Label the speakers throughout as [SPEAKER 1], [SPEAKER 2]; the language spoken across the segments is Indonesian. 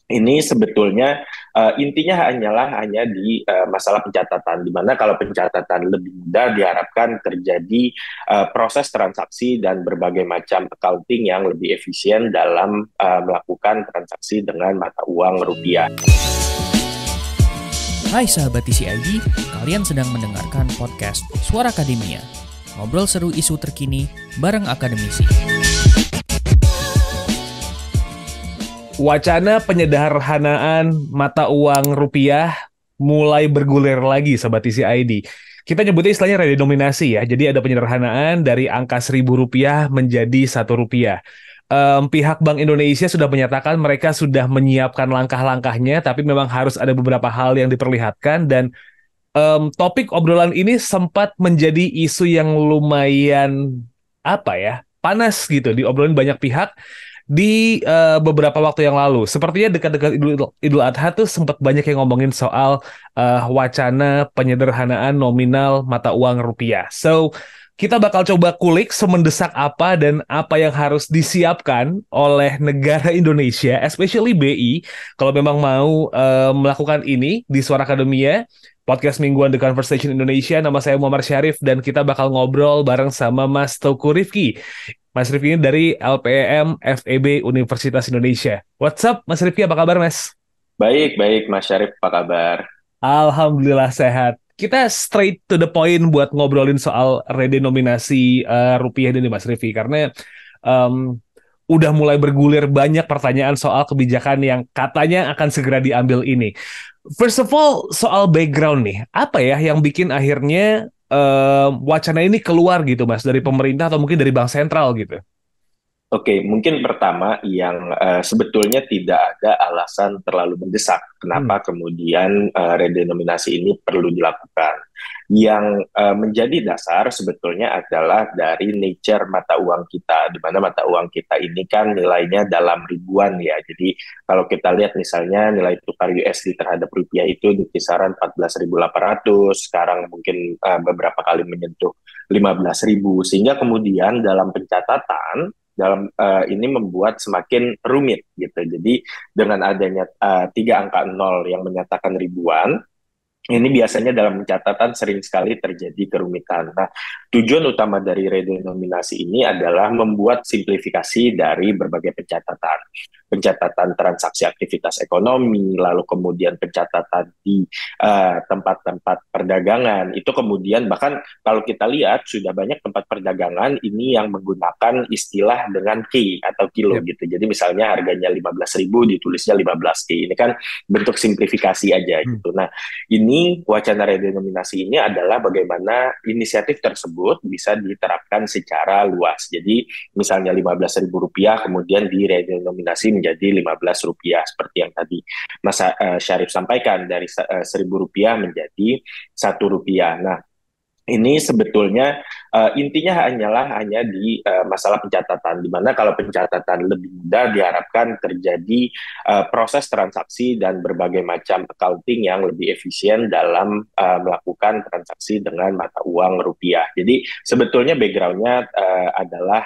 [SPEAKER 1] Ini sebetulnya intinya hanya di masalah pencatatan, di mana kalau pencatatan lebih mudah diharapkan terjadi proses transaksi dan berbagai macam accounting yang lebih efisien dalam melakukan transaksi dengan mata uang rupiah.
[SPEAKER 2] Hai sahabat TCID, kalian sedang mendengarkan podcast Suara Akademia. Ngobrol seru isu terkini bareng akademisi.
[SPEAKER 3] Wacana penyederhanaan mata uang rupiah mulai bergulir lagi, Sobat TCID. Kita nyebutnya istilahnya redenominasi ya. Jadi ada penyederhanaan dari angka Rp1.000 menjadi Rp1. Pihak Bank Indonesia sudah menyatakan mereka sudah menyiapkan langkah-langkahnya, tapi memang harus ada beberapa hal yang diperlihatkan dan topik obrolan ini sempat menjadi isu yang lumayan panas gitu diobrolin banyak pihak di beberapa waktu yang lalu. Sepertinya dekat-dekat Idul Adha tuh sempat banyak yang ngomongin soal wacana penyederhanaan nominal mata uang rupiah. So, kita bakal coba kulik semendesak apa dan apa yang harus disiapkan oleh negara Indonesia, especially BI, kalau memang mau melakukan ini di Suara Akademia, podcast mingguan The Conversation Indonesia. Nama saya Muhammad Syarif dan kita bakal ngobrol bareng sama Mas Teuku Rifki. Mas Rifki ini dari LPM FEB Universitas Indonesia. What's up, Mas Rifki? Apa kabar, Mas?
[SPEAKER 1] Baik, baik, Mas Syarif, apa kabar?
[SPEAKER 3] Alhamdulillah sehat. Kita straight to the point buat ngobrolin soal redenominasi rupiah ini, Mas Rifki. Karena um, udah mulai bergulir banyak pertanyaan soal kebijakan yang katanya akan segera diambil ini. First of all, soal background nih, apa ya yang bikin akhirnya wacana ini keluar gitu, Mas, dari pemerintah atau mungkin dari bank sentral gitu?
[SPEAKER 1] Oke, mungkin pertama yang sebetulnya tidak ada alasan terlalu mendesak
[SPEAKER 3] Hmm.
[SPEAKER 1] kenapa kemudian redenominasi ini perlu dilakukan. Yang menjadi dasar sebetulnya adalah dari nature mata uang kita, di mana mata uang kita ini kan nilainya dalam ribuan ya. Jadi kalau kita lihat misalnya nilai tukar USD terhadap rupiah itu di kisaran 14.800, sekarang mungkin beberapa kali menyentuh 15.000, sehingga kemudian dalam pencatatan ini membuat semakin rumit gitu. Jadi dengan adanya tiga angka nol yang menyatakan ribuan, ini biasanya dalam pencatatan sering sekali terjadi kerumitan. Nah, tujuan utama dari redenominasi ini adalah membuat simplifikasi dari berbagai pencatatan. Pencatatan transaksi aktivitas ekonomi, lalu kemudian pencatatan di tempat-tempat perdagangan. Itu kemudian bahkan kalau kita lihat sudah banyak tempat perdagangan ini yang menggunakan istilah dengan K atau kilo
[SPEAKER 3] Yep.
[SPEAKER 1] gitu. Jadi misalnya harganya 15.000 ditulisnya 15 K. Ini kan bentuk simplifikasi aja
[SPEAKER 3] Hmm.
[SPEAKER 1] gitu. Nah, ini wacana redenominasi ini adalah bagaimana inisiatif tersebut bisa diterapkan secara luas. Jadi misalnya 15.000 rupiah kemudian diredenominasi menjadi 15 rupiah seperti yang tadi Mas Syarif sampaikan, dari 1.000 rupiah menjadi 1 rupiah. Nah, ini sebetulnya intinya hanya di masalah pencatatan, di mana kalau pencatatan lebih mudah diharapkan terjadi proses transaksi dan berbagai macam accounting yang lebih efisien dalam melakukan transaksi dengan mata uang rupiah. Jadi sebetulnya backgroundnya adalah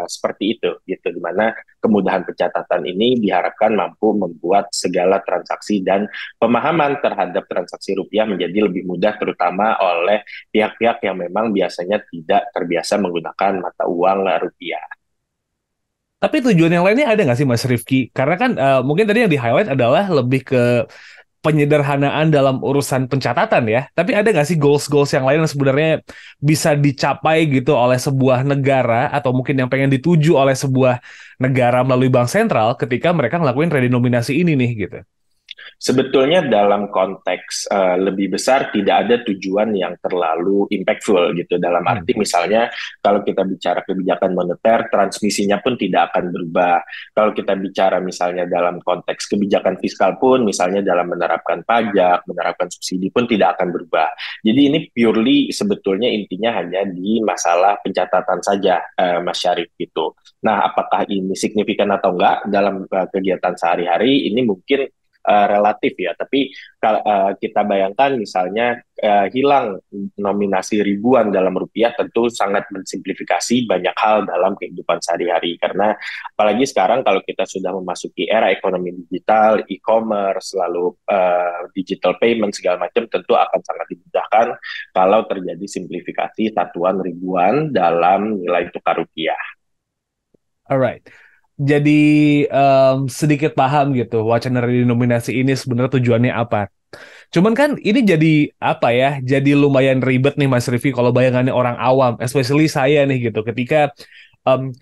[SPEAKER 1] seperti itu, gitu, di mana kemudahan pencatatan ini diharapkan mampu membuat segala transaksi dan pemahaman terhadap transaksi rupiah menjadi lebih mudah, terutama oleh pihak-pihak yang memang biasanya tidak terbiasa menggunakan mata uang rupiah.
[SPEAKER 3] Tapi tujuan yang lainnya ada nggak sih, Mas Rifki? Karena kan mungkin tadi yang di-highlight adalah lebih ke penyederhanaan dalam urusan pencatatan ya. Tapi ada nggak sih goals-goals yang lain yang sebenarnya bisa dicapai gitu oleh sebuah negara atau mungkin yang pengen dituju oleh sebuah negara melalui bank sentral ketika mereka ngelakuin redenominasi ini nih gitu?
[SPEAKER 1] Sebetulnya dalam konteks lebih besar tidak ada tujuan yang terlalu impactful gitu. Dalam
[SPEAKER 3] Hmm.
[SPEAKER 1] arti misalnya kalau kita bicara kebijakan moneter, transmisinya pun tidak akan berubah. Kalau kita bicara misalnya dalam konteks kebijakan fiskal pun, misalnya dalam menerapkan pajak, menerapkan subsidi pun tidak akan berubah. Jadi ini purely sebetulnya intinya hanya di masalah pencatatan saja, Mas Syarif gitu. Nah, apakah ini signifikan atau enggak dalam kegiatan sehari-hari? Ini mungkin relatif ya. Tapi kalau kita bayangkan misalnya hilang nominasi ribuan dalam rupiah, tentu sangat mensimplifikasi banyak hal dalam kehidupan sehari-hari. Karena apalagi sekarang kalau kita sudah memasuki era ekonomi digital, e-commerce, lalu digital payment segala macam, tentu akan sangat dimudahkan kalau terjadi simplifikasi satuan ribuan dalam nilai tukar rupiah.
[SPEAKER 3] Alright. Jadi sedikit paham gitu wacana redenominasi ini sebenarnya tujuannya apa. Cuman kan ini jadi apa ya? Jadi lumayan ribet nih Mas Rifi kalau bayangannya orang awam, especially saya nih gitu. Ketika em,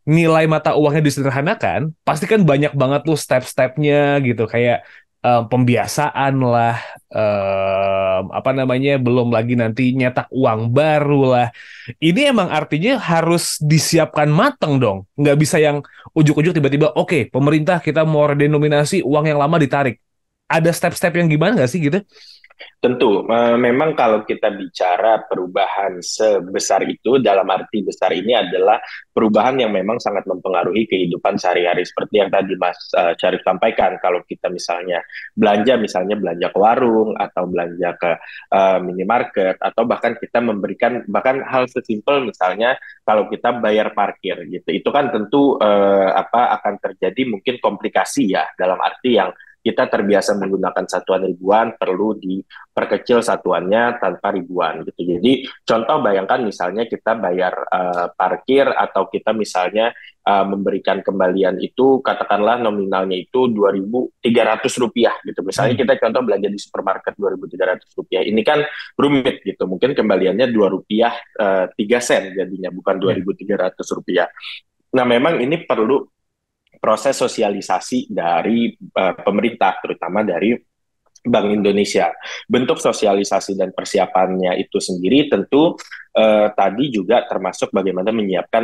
[SPEAKER 3] nilai mata uangnya disederhanakan, pasti kan banyak banget tuh step-stepnya gitu, kayak pembiasaan lah, apa namanya, belum lagi nanti nyetak uang baru lah. Ini emang artinya harus disiapkan matang dong, nggak bisa yang ujuk-ujuk tiba-tiba, oke, pemerintah kita mau redenominasi uang yang lama ditarik. Ada step-step yang gimana nggak sih gitu?
[SPEAKER 1] Tentu, memang kalau kita bicara perubahan sebesar itu, dalam arti besar ini adalah perubahan yang memang sangat mempengaruhi kehidupan sehari-hari. Seperti yang tadi Mas Syarif sampaikan, kalau kita misalnya belanja ke warung, atau belanja ke minimarket, atau bahkan kita memberikan, bahkan hal sesimpel misalnya, kalau kita bayar parkir gitu, itu kan tentu akan terjadi mungkin komplikasi ya, dalam arti yang kita terbiasa menggunakan satuan ribuan, perlu diperkecil satuannya tanpa ribuan gitu. Jadi contoh, bayangkan misalnya kita bayar parkir, atau kita misalnya memberikan kembalian itu, katakanlah nominalnya itu Rp2.300 gitu. Misalnya kita contoh belanja di supermarket Rp2.300. Ini kan rumit gitu. Mungkin kembaliannya Rp2.03 jadinya, bukan Rp2.300. Nah, memang ini perlu proses sosialisasi dari pemerintah, terutama dari Bank Indonesia. Bentuk sosialisasi dan persiapannya itu sendiri tentu tadi juga termasuk bagaimana menyiapkan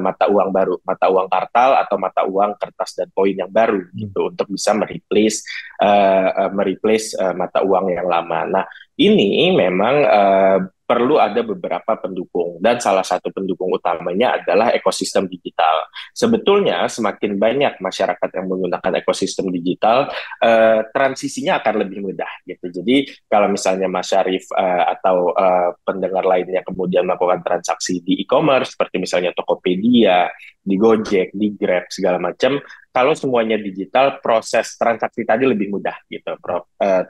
[SPEAKER 1] mata uang baru, mata uang kartal atau mata uang kertas dan koin yang baru gitu, untuk bisa mereplace mata uang yang lama. Nah, ini memang perlu ada beberapa pendukung, dan salah satu pendukung utamanya adalah ekosistem digital. Sebetulnya semakin banyak masyarakat yang menggunakan ekosistem digital, transisinya akan lebih mudah gitu. Jadi kalau misalnya Mas Syarif atau pendengar lainnya kemudian melakukan transaksi di e-commerce, seperti misalnya Tokopedia, di Gojek, di Grab, segala macam, kalau semuanya digital, proses transaksi tadi lebih mudah gitu,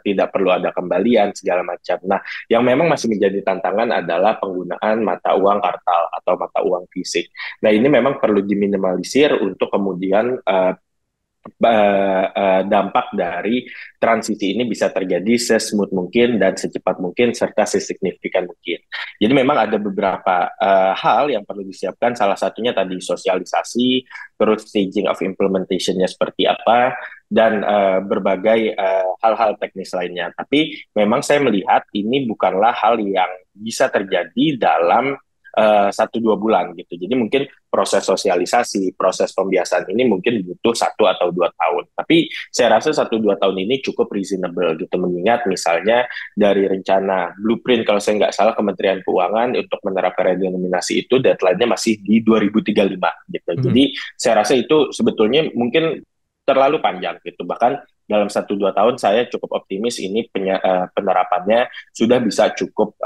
[SPEAKER 1] tidak perlu ada kembalian segala macam. Nah, yang memang masih menjadi tantangan adalah penggunaan mata uang kartal atau mata uang fisik. Nah, ini memang perlu diminimalisir untuk kemudian dampak dari transisi ini bisa terjadi sesmooth mungkin dan secepat mungkin serta sesignifikan mungkin. Jadi memang ada beberapa hal yang perlu disiapkan, salah satunya tadi sosialisasi, terus staging of implementation-nya seperti apa, dan berbagai hal-hal teknis lainnya. Tapi memang saya melihat ini bukanlah hal yang bisa terjadi dalam 1-2 bulan gitu. Jadi mungkin proses sosialisasi, proses pembiasaan ini mungkin butuh 1 atau 2 tahun. Tapi saya rasa 1-2 tahun ini cukup reasonable gitu, mengingat misalnya dari rencana blueprint, kalau saya nggak salah Kementerian Keuangan untuk menerapkan redenominasi itu deadline-nya masih di 2035 gitu. Jadi saya rasa itu sebetulnya mungkin terlalu panjang gitu. Bahkan dalam 1-2 tahun saya cukup optimis ini penerapannya sudah bisa cukup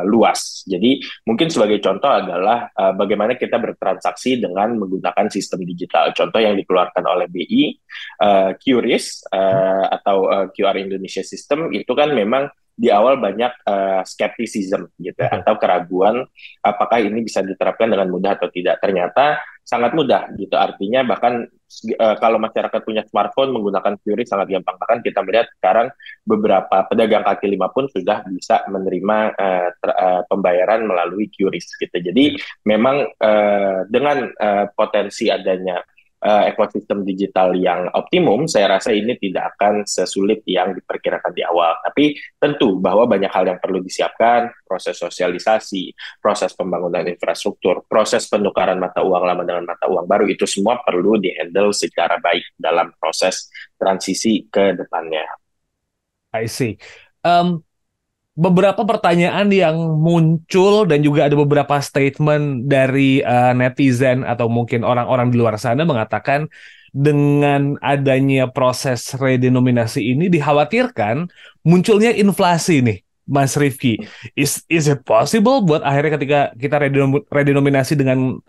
[SPEAKER 1] luas. Jadi mungkin sebagai contoh adalah bagaimana kita bertransaksi dengan menggunakan sistem digital. Contoh yang dikeluarkan oleh BI, QRIS atau QR Indonesia System, itu kan memang di awal banyak skepticism gitu, atau keraguan apakah ini bisa diterapkan dengan mudah atau tidak. Ternyata sangat mudah gitu, artinya bahkan kalau masyarakat punya smartphone menggunakan QRIS sangat gampang. Bahkan kita melihat sekarang beberapa pedagang kaki lima pun sudah bisa menerima pembayaran melalui QRIS gitu. Jadi memang dengan potensi adanya ekosistem digital yang optimum, saya rasa ini tidak akan sesulit yang diperkirakan di awal. Tapi tentu bahwa banyak hal yang perlu disiapkan, proses sosialisasi, proses pembangunan infrastruktur, proses penukaran mata uang lama dengan mata uang baru, itu semua perlu di-handle secara baik dalam proses transisi ke depannya.
[SPEAKER 3] I see. Beberapa pertanyaan yang muncul dan juga ada beberapa statement dari netizen atau mungkin orang-orang di luar sana mengatakan dengan adanya proses redenominasi ini dikhawatirkan munculnya inflasi nih, Mas Rifki. Is it possible buat akhirnya ketika kita redenominasi dengan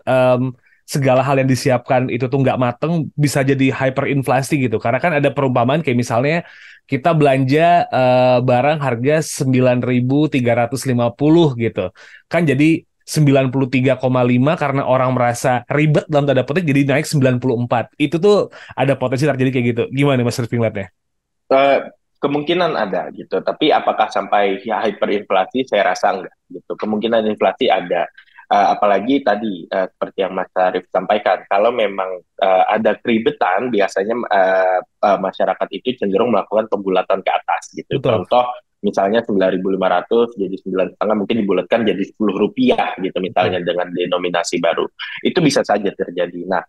[SPEAKER 3] segala hal yang disiapkan itu tuh nggak mateng, bisa jadi hyperinflasi gitu? Karena kan ada perumpamaan kayak misalnya kita belanja barang harga 9.350 gitu. Kan jadi 93,5 karena orang merasa ribet dalam tanda petik jadi naik 94. Itu tuh ada potensi terjadi kayak gitu. Gimana Mas Rifki ngeliatnya?
[SPEAKER 1] Eh, Kemungkinan ada gitu, tapi apakah sampai hyperinflasi? Saya rasa enggak gitu. Kemungkinan inflasi ada. Apalagi tadi seperti yang Mas Arif sampaikan, kalau memang ada keribetan, biasanya masyarakat itu cenderung melakukan pembulatan ke atas gitu.
[SPEAKER 3] Betul.
[SPEAKER 1] Contoh misalnya 9.500 jadi 9,5, mungkin dibulatkan jadi Rp10 gitu misalnya dengan denominasi baru. Itu bisa saja terjadi. Nah,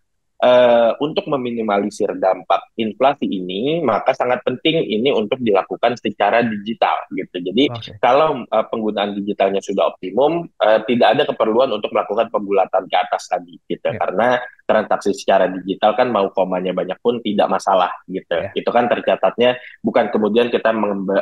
[SPEAKER 1] untuk meminimalisir dampak inflasi ini, maka sangat penting ini untuk dilakukan secara digital gitu. Jadi kalau penggunaan digitalnya sudah optimum, tidak ada keperluan untuk melakukan pembulatan ke atas tadi gitu. Karena transaksi secara digital kan mau komanya banyak pun tidak masalah gitu. Itu kan tercatatnya bukan kemudian kita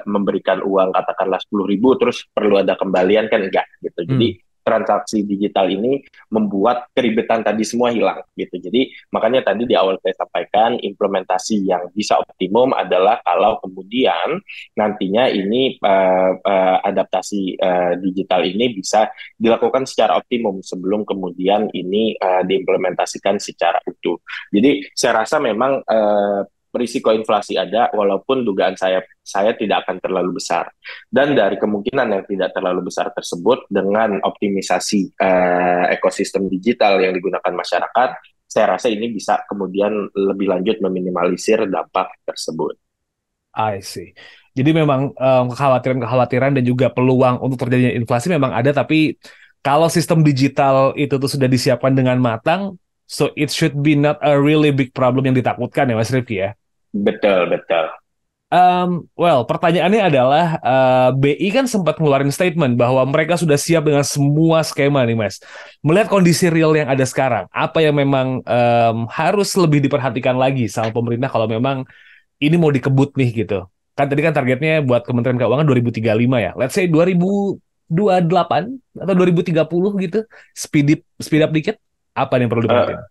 [SPEAKER 1] memberikan uang katakanlah 10.000 terus perlu ada kembalian, kan enggak gitu. Jadi transaksi digital ini membuat keribetan tadi semua hilang gitu. Jadi makanya tadi di awal saya sampaikan implementasi yang bisa optimum adalah kalau kemudian nantinya ini adaptasi digital ini bisa dilakukan secara optimum sebelum kemudian ini diimplementasikan secara utuh. Jadi saya rasa memang risiko inflasi ada, walaupun dugaan saya tidak akan terlalu besar. Dan dari kemungkinan yang tidak terlalu besar tersebut, dengan optimisasi ekosistem digital yang digunakan masyarakat, saya rasa ini bisa kemudian lebih lanjut meminimalisir dampak tersebut.
[SPEAKER 3] I see. Jadi memang kekhawatiran-kekhawatiran dan juga peluang untuk terjadinya inflasi memang ada, tapi kalau sistem digital itu tuh sudah disiapkan dengan matang, so it should be not a really big problem yang ditakutkan ya Mas Rifki ya?
[SPEAKER 1] Betul, betul.
[SPEAKER 3] Well, pertanyaannya adalah BI kan sempat ngeluarin statement bahwa mereka sudah siap dengan semua skema nih Mas. Melihat kondisi real yang ada sekarang, apa yang memang harus lebih diperhatikan lagi sama pemerintah kalau memang ini mau dikebut nih gitu. Kan tadi kan targetnya buat Kementerian Keuangan 2035 ya. Let's say 2028 atau 2030 gitu. Speed up dikit. Apa yang perlu diperhatikan?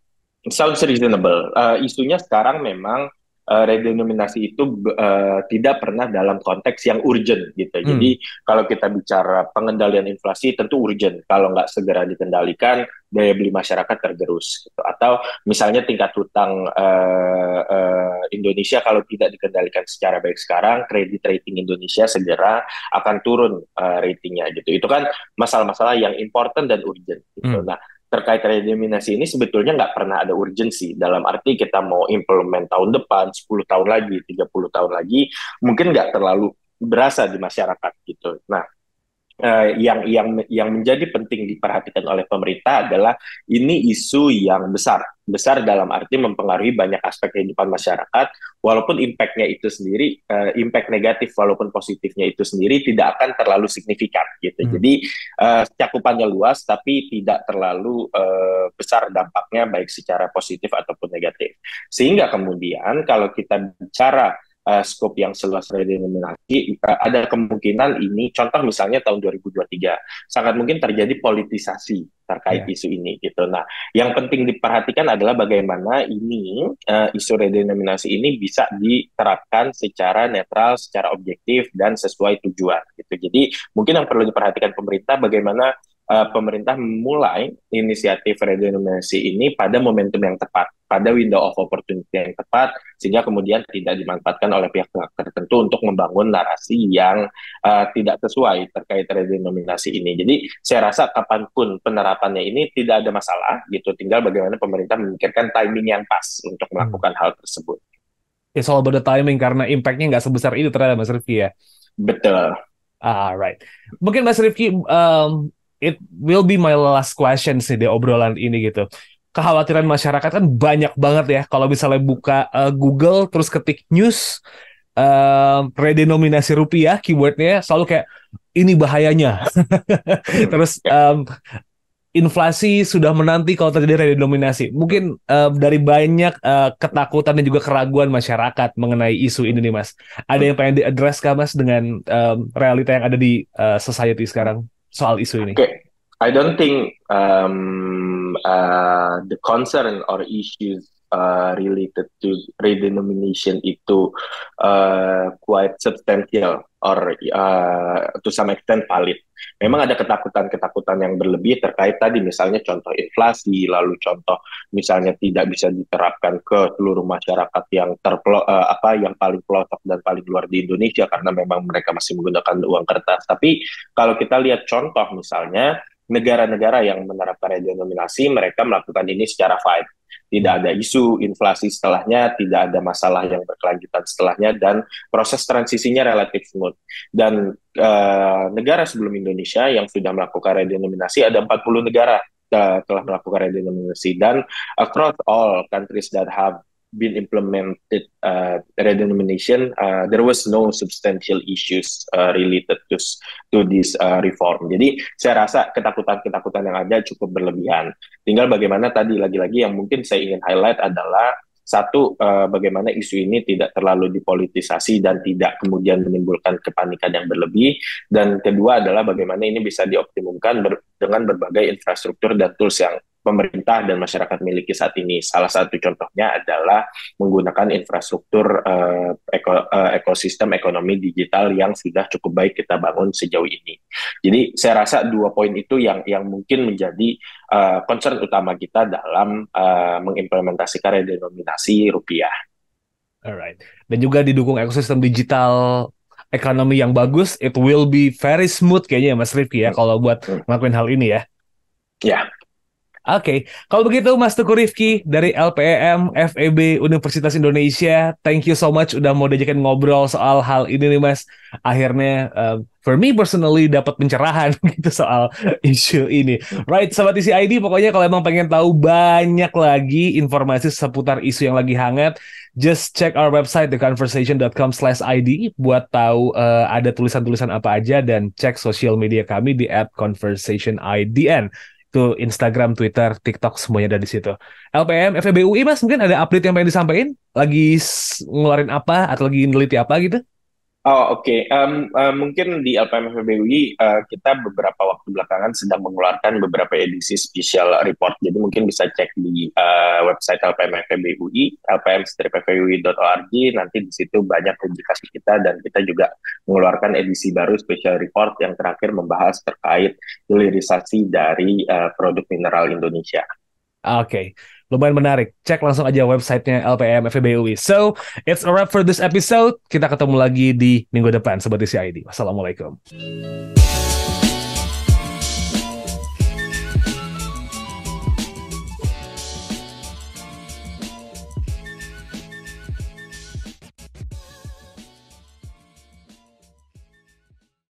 [SPEAKER 1] Sounds reasonable. Isunya sekarang memang redenominasi itu tidak pernah dalam konteks yang urgent gitu. Jadi kalau kita bicara pengendalian inflasi tentu urgent. Kalau nggak segera dikendalikan, daya beli masyarakat tergerus. Gitu. Atau misalnya tingkat hutang Indonesia kalau tidak dikendalikan secara baik sekarang, kredit rating Indonesia segera akan turun ratingnya gitu. Itu kan masalah-masalah yang important dan urgent. Gitu. Nah, terkait redenominasi ini sebetulnya nggak pernah ada urgensi, dalam arti kita mau implement tahun depan, 10 tahun lagi, 30 tahun lagi, mungkin nggak terlalu berasa di masyarakat gitu. Nah, yang menjadi penting diperhatikan oleh pemerintah adalah ini isu yang besar dalam arti mempengaruhi banyak aspek kehidupan masyarakat, walaupun impact-nya itu sendiri, impact negatif walaupun positifnya itu sendiri tidak akan terlalu signifikan gitu. Jadi cakupannya luas tapi tidak terlalu besar dampaknya baik secara positif ataupun negatif. Sehingga kemudian kalau kita bicara skop yang seluas redenominasi, ada kemungkinan ini, contoh misalnya tahun 2023, sangat mungkin terjadi politisasi terkait isu ini gitu. Nah, yang penting diperhatikan adalah bagaimana ini isu redenominasi ini bisa diterapkan secara netral, secara objektif dan sesuai tujuan gitu. Jadi mungkin yang perlu diperhatikan pemerintah bagaimana pemerintah memulai inisiatif redenominasi ini pada momentum yang tepat, pada window of opportunity yang tepat, sehingga kemudian tidak dimanfaatkan oleh pihak-pihak tertentu untuk membangun narasi yang tidak sesuai terkait redenominasi ini. Jadi saya rasa kapanpun penerapannya ini tidak ada masalah, gitu. Tinggal bagaimana pemerintah memikirkan timing yang pas untuk melakukan hal tersebut.
[SPEAKER 3] It's all about the timing, karena impact-nya nggak sebesar itu terhadap Mas Rifki ya?
[SPEAKER 1] Betul.
[SPEAKER 3] Alright. Mungkin Mas Rifki, it will be my last question sih di obrolan ini gitu. Kekhawatiran masyarakat kan banyak banget ya. Kalau misalnya buka Google terus ketik news redenominasi rupiah, keywordnya selalu kayak ini bahayanya. Terus inflasi sudah menanti kalau terjadi redenominasi. Mungkin dari banyak ketakutan dan juga keraguan masyarakat mengenai isu ini nih Mas. Ada yang pengen diadres kah Mas dengan realita yang ada di society sekarang soal isu ini?
[SPEAKER 1] Okay. I don't think the concern or issues related to redenomination itu quite substantial or to some extent valid. Memang ada ketakutan-ketakutan yang berlebih terkait tadi misalnya contoh inflasi, lalu contoh misalnya tidak bisa diterapkan ke seluruh masyarakat yang yang paling pelosok dan paling luar di Indonesia karena memang mereka masih menggunakan uang kertas. Tapi kalau kita lihat contoh misalnya negara-negara yang menerapkan redenominasi, mereka melakukan ini secara fight. Tidak ada isu inflasi setelahnya, tidak ada masalah yang berkelanjutan setelahnya, dan proses transisinya relatif smooth. Dan negara sebelum Indonesia yang sudah melakukan redenominasi, ada 40 negara telah melakukan redenominasi. Dan across all countries that have been implemented redenomination, there was no substantial issues related to this reform. Jadi saya rasa ketakutan-ketakutan yang ada cukup berlebihan. Tinggal bagaimana tadi lagi-lagi yang mungkin saya ingin highlight adalah satu, bagaimana isu ini tidak terlalu dipolitisasi dan tidak kemudian menimbulkan kepanikan yang berlebih. Dan kedua adalah bagaimana ini bisa dioptimumkan dengan berbagai infrastruktur dan tools yang pemerintah dan masyarakat miliki saat ini. Salah satu contohnya adalah menggunakan infrastruktur ekosistem ekonomi digital yang sudah cukup baik kita bangun sejauh ini. Jadi saya rasa 2 poin itu yang mungkin menjadi concern utama kita dalam mengimplementasikan redenominasi rupiah.
[SPEAKER 3] Alright. Dan juga didukung ekosistem digital ekonomi yang bagus, it will be very smooth kayaknya Mas Rifki ya kalau buat ngelakuin hal ini ya.
[SPEAKER 1] Ya.
[SPEAKER 3] Oke, kalau begitu Mas Teguh Rifki dari LPEM FEB Universitas Indonesia, thank you so much udah mau diajakin ngobrol soal hal ini nih Mas. Akhirnya, for me personally dapat pencerahan gitu soal isu ini. Right, Sobat Isi ID, pokoknya kalau emang pengen tahu banyak lagi informasi seputar isu yang lagi hangat, just check our website theconversation.com/id buat tahu ada tulisan-tulisan apa aja, dan cek sosial media kami di @conversationidn. Itu Instagram, Twitter, TikTok, semuanya ada di situ. LPM, FEB UI, Mas, mungkin ada update yang pengen disampaikan? Lagi ngeluarin apa atau lagi neliti apa gitu?
[SPEAKER 1] Oh, oke. Mungkin di LPM FEB UI kita beberapa waktu belakangan sedang mengeluarkan beberapa edisi special report. Jadi mungkin bisa cek di website LPM FEB UI, lpm-febui.org. Nanti di situ banyak publikasi kita, dan kita juga mengeluarkan edisi baru special report yang terakhir membahas terkait hilirisasi dari produk mineral Indonesia.
[SPEAKER 3] Oke, lumayan menarik. Cek langsung aja websitenya LPM FEB UI. So, it's a wrap for this episode. Kita ketemu lagi di minggu depan, Sobat Isi ID. Wassalamualaikum.